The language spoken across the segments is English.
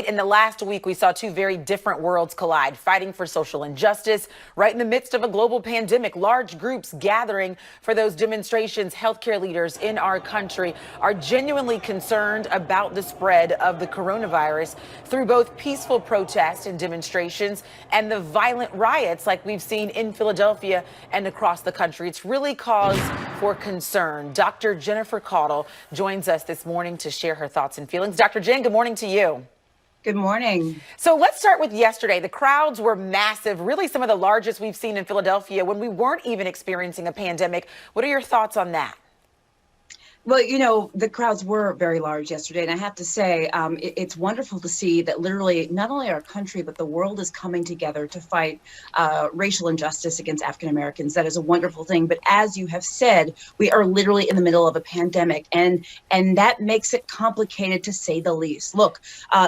in the last week, we saw two very different worlds collide, fighting for social injustice right in the midst of a global pandemic. Large groups gathering for those demonstrations. Healthcare leaders in our country are genuinely concerned about the spread of the coronavirus through both peaceful protests and demonstrations and the violent riots like we've seen in Philadelphia and across the country. It's really cause for concern. Dr. Jennifer Caudle joins us this morning to share her thoughts and feelings. Dr. Jen, good morning to you. Good morning. So let's start with yesterday. The crowds were massive, really some of the largest we've seen in Philadelphia when we weren't even experiencing a pandemic. What are your thoughts on that? Well, the crowds were very large yesterday, and I have to say, it's wonderful to see that literally not only our country, but the world is coming together to fight racial injustice against African Americans. That is a wonderful thing. But as you have said, we are literally in the middle of a pandemic, and that makes it complicated to say the least. Look,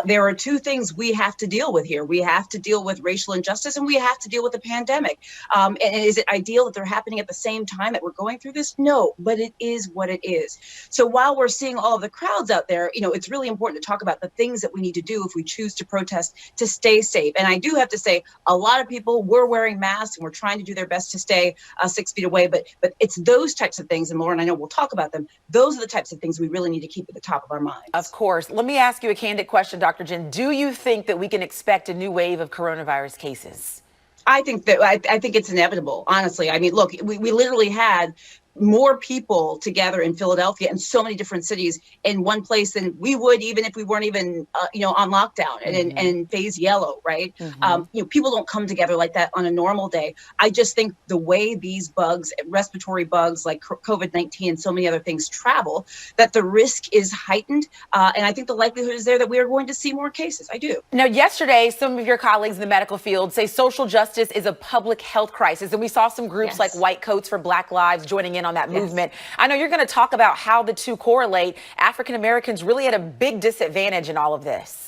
there are two things we have to deal with here. We have to deal with racial injustice, and we have to deal with the pandemic. And is it ideal that they're happening at the same time that we're going through this? No, but it is what it is. So while we're seeing all of the crowds out there, it's really important to talk about the things that we need to do if we choose to protest to stay safe. And I do have to say, a lot of people were wearing masks and we're trying to do their best to stay 6 feet away. But it's those types of things, and Lauren, I know we'll talk about them. Those are the types of things we really need to keep at the top of our minds. Of course. Let me ask you a candid question, Dr. Jen. Do you think that we can expect a new wave of coronavirus cases? I think it's inevitable, honestly. I mean, look, we literally had more people together in Philadelphia and so many different cities in one place than we would even if we weren't even on lockdown and in phase yellow, right? People don't come together like that on a normal day. I just think the way these bugs, respiratory bugs like COVID-19 and so many other things travel, that the risk is heightened, and I think the likelihood is there that we are going to see more cases. I do. Now, yesterday, some of your colleagues in the medical field say social justice is a public health crisis, and we saw some groups like White Coats for Black Lives joining in on that movement. I know you're going to talk about how the two correlate. African Americans really at a big disadvantage in all of this.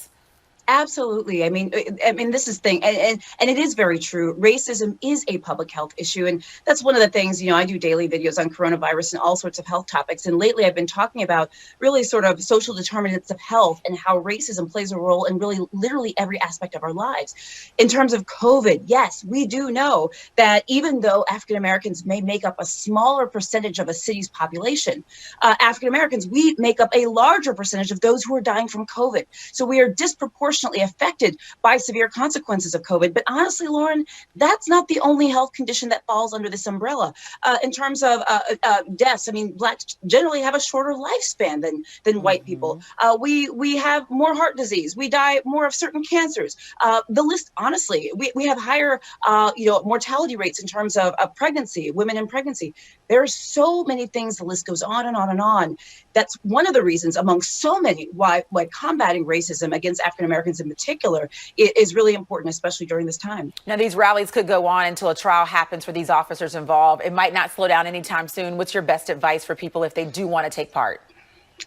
Absolutely. I mean, this is the thing, and it is very true. Racism is a public health issue, and that's one of the things. I do daily videos on coronavirus and all sorts of health topics, and lately I've been talking about really sort of social determinants of health and how racism plays a role in really literally every aspect of our lives. In terms of COVID, yes, we do know that even though African Americans may make up a smaller percentage of a city's population, African Americans, we make up a larger percentage of those who are dying from COVID. So we are disproportionately affected by severe consequences of COVID. But honestly, Lauren, that's not the only health condition that falls under this umbrella. In terms of deaths, I mean, Blacks generally have a shorter lifespan than white people. We have more heart disease. We die more of certain cancers. The list, honestly, we have higher, mortality rates in terms of pregnancy, women in pregnancy. There are so many things. The list goes on and on and on. That's one of the reasons, among so many, why combating racism against African Americans in particular is really important, especially during this time. Now, these rallies could go on until a trial happens for these officers involved. It might not slow down anytime soon. What's your best advice for people if they do want to take part?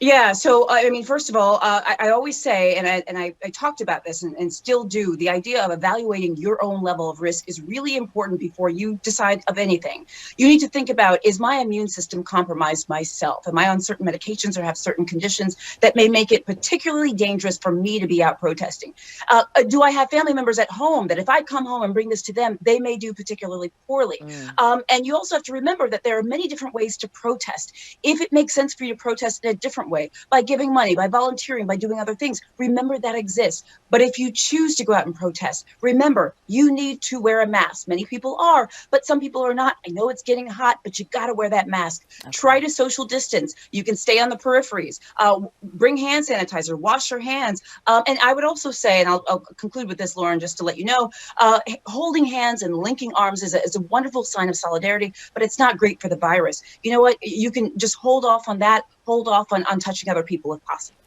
Yeah. So, I mean, first of all, I always say, and I talked about this and still do, the idea of evaluating your own level of risk is really important before you decide of anything. You need to think about, is my immune system compromised myself? Am I on certain medications or have certain conditions that may make it particularly dangerous for me to be out protesting? Do I have family members at home that if I come home and bring this to them, they may do particularly poorly? And you also have to remember that there are many different ways to protest. If it makes sense for you to protest in a different way, by giving money, by volunteering, by doing other things, remember that exists. But if you choose to go out and protest, remember, you need to wear a mask. Many people are, but some people are not. I know it's getting hot, but you got to wear that mask. Okay. Try to social distance. You can stay on the peripheries. Bring hand sanitizer, wash your hands. And I would also say, and I'll conclude with this, Lauren, just to let you know, holding hands and linking arms is a wonderful sign of solidarity, but it's not great for the virus. You know what? You can just hold off on that. Hold off on touching other people if possible.